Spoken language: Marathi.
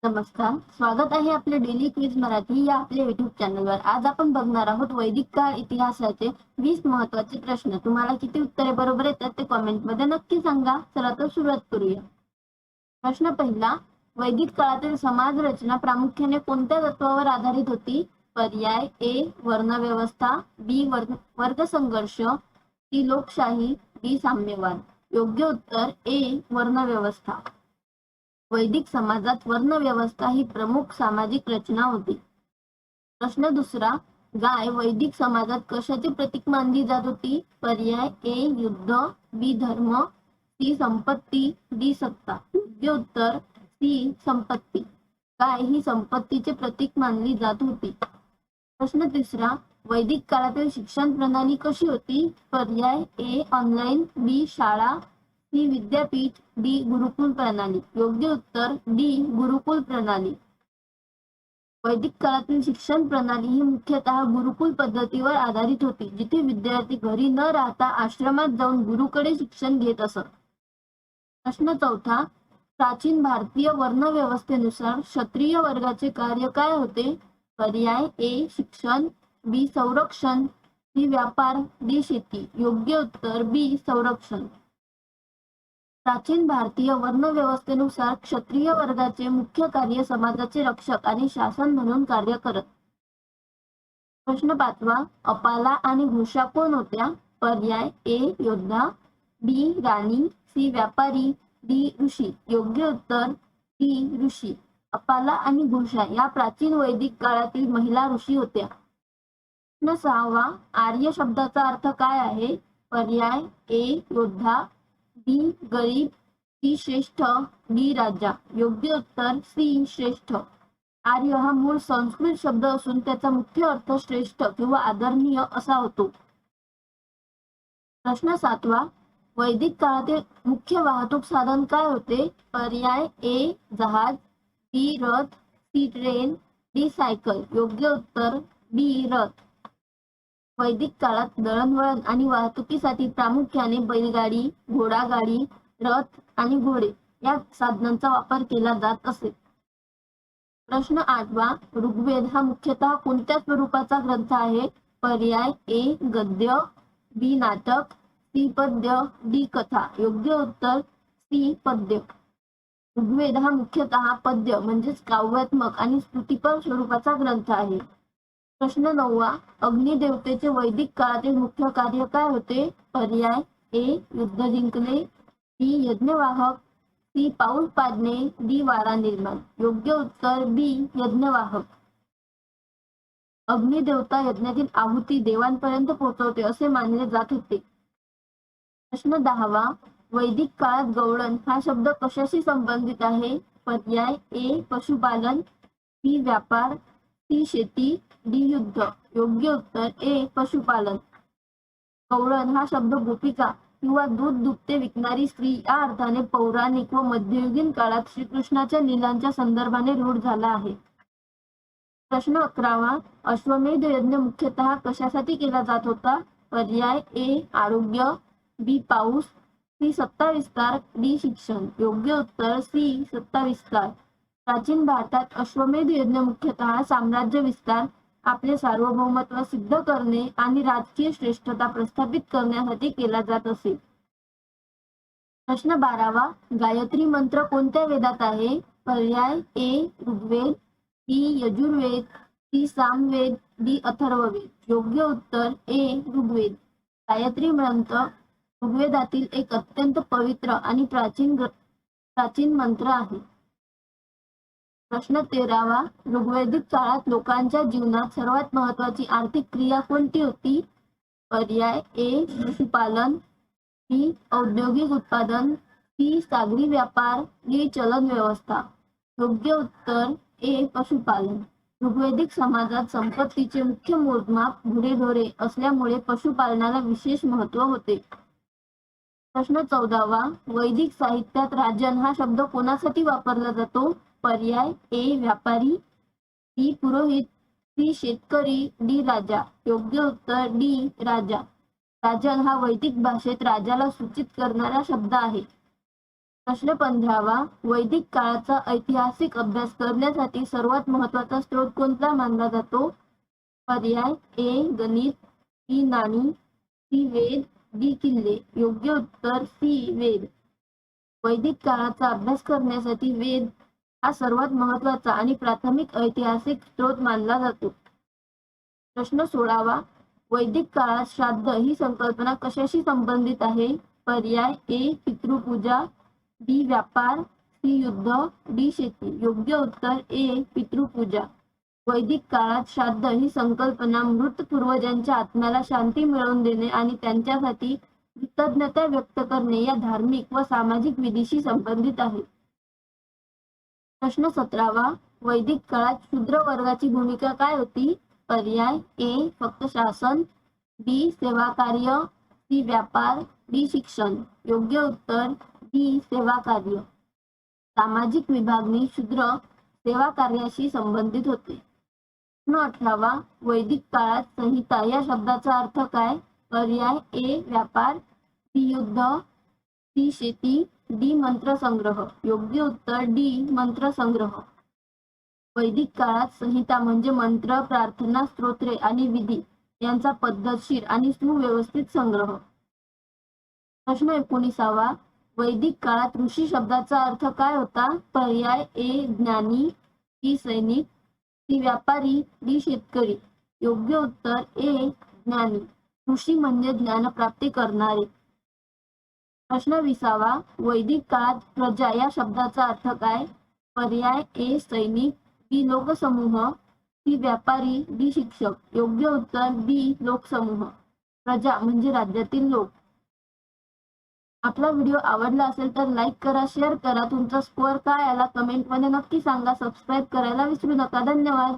नमस्कार, स्वागत आहे आपले डेली क्विज मराठी या आपल्या युट्यूब चॅनलवर। आज आपण बघणार आहोत वैदिक काळ इतिहासाचे 20 महत्त्वाचे प्रश्न। तुम्हाला किती उत्तरे बरोबर येतात ते कमेंट मध्ये नक्की सांगा। चला तर सुरुवात करूया। प्रश्न पहिला, वैदिक काळातील समाज रचना प्रामुख्याने कोणत्या तत्वावर आधारित होती? पर्याय ए वर्णव्यवस्था, बी वर्ग संघर्ष, सी लोकशाही, डी साम्यवाद। योग्य उत्तर ए वर्णव्यवस्था। वैदिक समाजात वर्णव्यवस्था ही प्रमुख सामाजिक रचना होती। प्रश्न दुसरा, गाय वैदिक समाजात कशाचे प्रतीक मानली जात होती? पर्याय ए युद्ध, बी धर्म, सी संपत्ती, डी सत्ता। योग्य उत्तर सी संपत्ती। गाय ही संपत्तीचे प्रतीक मानली जात होती। प्रश्न तिसरा, वैदिक काळातील शिक्षण प्रणाली कशी होती? पर्याय ए ऑनलाईन, बी शाळा, सी विद्यापीठ, डी गुरुकुल प्रणाली। योग्य उत्तर डी गुरुकुल प्रणाली। वैदिक काळातील शिक्षण प्रणाली ही मुख्यतः गुरुकुल पद्धतीवर आधारित होती, जिथे विद्यार्थी घरी न राहता आश्रमात जाऊन गुरुकडे शिक्षण घेत असत। प्रश्न चौथा, प्राचीन भारतीय वर्णव्यवस्थेनुसार क्षत्रिय वर्गाचे कार्य काय होते? पर्याय ए शिक्षण, बी संरक्षण, सी व्यापार, डी शेती। योग्य उत्तर बी संरक्षण। प्राचीन भारतीय वर्णव्यवस्थेनुसार क्षत्रिय वर्गाचे मुख्य कार्य समाजाचे रक्षक आणि शासन म्हणून कार्य करत। प्रश्न पाचवा, अपाला आणि घोषा कोण होत्या? पर्याय ए योद्धा, बी राणी, सी व्यापारी, डी ऋषी। योग्य उत्तर डी ऋषी। अपाला आणि घोषा या प्राचीन वैदिक काळातील महिला ऋषी होत्या। प्रश्न सहावा, आर्य शब्दाचा अर्थ काय आहे? पर्याय ए योद्धा, बी गरीब, सी श्रेष्ठ, डी राजा। योग्य उत्तर सी श्रेष्ठ। आर्य हा मूळ संस्कृत शब्द असून त्याचा मुख्य अर्थ श्रेष्ठ किंवा आदरणीय असा होतो। प्रश्न सातवा, वैदिक काळातील मुख्य वाहतूक साधन काय होते? पर्याय ए जहाज, बी रथ, सी ट्रेन, डी सायकल। योग्य उत्तर बी रथ। वैदिक काळात दळणवळण आणि वाहतुकीसाठी प्रामुख्याने बैलगाडी, घोडागाडी, रथ आणि घोडे या साधनांचा वापर केला जात असे। प्रश्न आठवा, ऋग्वेद हा मुख्यतः कोणत्या स्वरूपाचा ग्रंथ आहे? पर्याय ए गद्य, बी नाटक, सी पद्य, डी कथा। योग्य उत्तर सी पद्य। ऋग्वेद हा मुख्यतः पद्य म्हणजेच काव्यात्मक आणि स्तुतिपर स्वरूपाचा ग्रंथ आहे। प्रश्न नववा, अग्निदेवतेचे वैदिक काळातील मुख्य कार्य काय होते? पर्याय ए युद्ध जिंकणे, बी यज्ञवाहक, सी पाऊल पाडणे, डी वाडा निर्माण। योग्य उत्तर बी यज्ञवाहक। अग्निदेवता यज्ञातील आहुती देवांपर्यंत पोहोचवते असे मानले जात होते। प्रश्न दहावा, वैदिक काळात गवळण हा शब्द कशाशी संबंधित आहे? पर्याय ए पशुपालन, बी व्यापार, सी शेती, डी युद्ध। योग्य उत्तर ए पशुपालन। गवळण हा शब्द गोपिका किंवा दूध दुभते विकणारी स्त्री या अर्थाने पौराणिक व मध्ययुगीन काळात श्रीकृष्णाच्या लीलांच्या संदर्भाने रूढ झाला आहे। प्रश्न अकरावा, अश्वमेध यज्ञ मुख्यतः कशासाठी केला जात होता? पर्याय ए आरोग्य, बी पाऊस, सी सत्ता विस्तार, डी शिक्षण। योग्य उत्तर सी सत्ता विस्तार। प्राचीन भारतात अश्वमेध यज्ञ मुख्यतः साम्राज्य विस्तार, आपले सार्वभौमत्व सिद्ध करणे आणि राजकीय श्रेष्ठता प्रस्थापित करण्यासाठी केला जात असे। प्रश्न बारावा, गायत्री मंत्र कोणत्या वेदात आहे? पर्याय ए ऋग्वेद, बी यजुर्वेद, सी सामवेद, डी अथर्ववेद। योग्य उत्तर ए ऋग्वेद। गायत्री मंत्र ऋग्वेदातील एक अत्यंत पवित्र आणि प्राचीन मंत्र आहे। प्रश्न तेरावा, ऋग्वैदिक काळात लोकांच्या जीवनात सर्वात महत्वाची आर्थिक क्रिया कोणती होती? पर्याय ए पशुपालन, बी औद्योगिक उत्पादन, सी सागरी व्यापार, डी चलन व्यवस्था। योग्य उत्तर ए पशुपालन। ऋग्वैदिक समाजात संपत्तीचे मुख्य मोजमाप गुरेढोरे असल्यामुळे पशुपालनाला विशेष महत्त्व होते। प्रश्न चौदावा, वैदिक साहित्यात राजन हा शब्द कोणासाठी वापरला जातो? पर्याय ए व्यापारी, बी पुरोहित, सी शेतकरी, डी राजा। योग्य उत्तर डी राजा। राजन हा वैदिक भाषेत राजाला सूचित करणारा शब्द आहे। प्रश्न 15वा. वैदिक काळाचा ऐतिहासिक अभ्यास करण्यासाठी सर्वात महत्वाचा स्रोत कोणता मानला जातो? पर्याय ए गणित, बी नाणी, सी वेद, डी किल्ले. योग्य उत्तर सी वेद. वैदिक काळाचा अभ्यास करण्यासाठी वेद हा सर्वात महत्वाचा आणि प्राथमिक ऐतिहासिक स्रोत मानला जातो. प्रश्न 16वा. वैदिक काळात श्राद्ध ही संकल्पना कशाशी संबंधित आहे? पर्याय ए पितृपूजा, बी व्यापार, सी युद्ध, डी शेती. योग्य उत्तर ए पितृपूजा. वैदिक काळात श्राद्ध ही संकल्पना मृत पूर्वजांच्या आत्म्याला शांती मिळवून देणे आणि त्यांच्यासाठी कृतज्ञता व्यक्त करणे या धार्मिक व सामाजिक विधीशी संबंधित आहे. प्रश्न 17वा. वैदिक काळात शूद्र वर्गाची भूमिका काय होती? पर्याय ए फक्त शासन, बी सेवा कार्य, सी व्यापार, डी शिक्षण. योग्य उत्तर बी सेवा कार्य. सामाजिक विभागणी शूद्र सेवा कार्याशी संबंधित होते. प्रश्न 18वा. वैदिक काळात संहिता या शब्दाचा अर्थ काय? पर्याय ए व्यापार, बी युद्ध, सी शेती, डी मंत्रसंग्रह. योग्य उत्तर डी मंत्रसंग्रह. वैदिक काळात संहिता म्हणजे मंत्र, प्रार्थना, स्तोत्रे आणि विधी यांचा पद्धतशीर आणि सुव्यवस्थित संग्रह. प्रश्न 19वा. वैदिक काळात ऋषी शब्दाचा अर्थ काय होता? पर्याय ए ज्ञानी, बी सैनिक, सी व्यापारी, डी शेतकरी. योग्य उत्तर ए ज्ञानी. ऋषी म्हणजे ज्ञानप्राप्ती करणारे. प्रश्न 20वा. वैदिक काळात प्रजा या शब्दाचा अर्थ काय? पर्याय ए सैनिक, बी लोकसमूह, सी व्यापारी, डी शिक्षक. योग्य उत्तर बी लोकसमूह. प्रजा म्हणजे राज्यातील लोक. आपला व्हिडिओ आवडला असेल तर लाईक करा, शेअर करा. तुमचा स्कोअर काय आला कमेंटमध्ये नक्की सांगा. सबस्क्राईब करायला विसरू नका. धन्यवाद.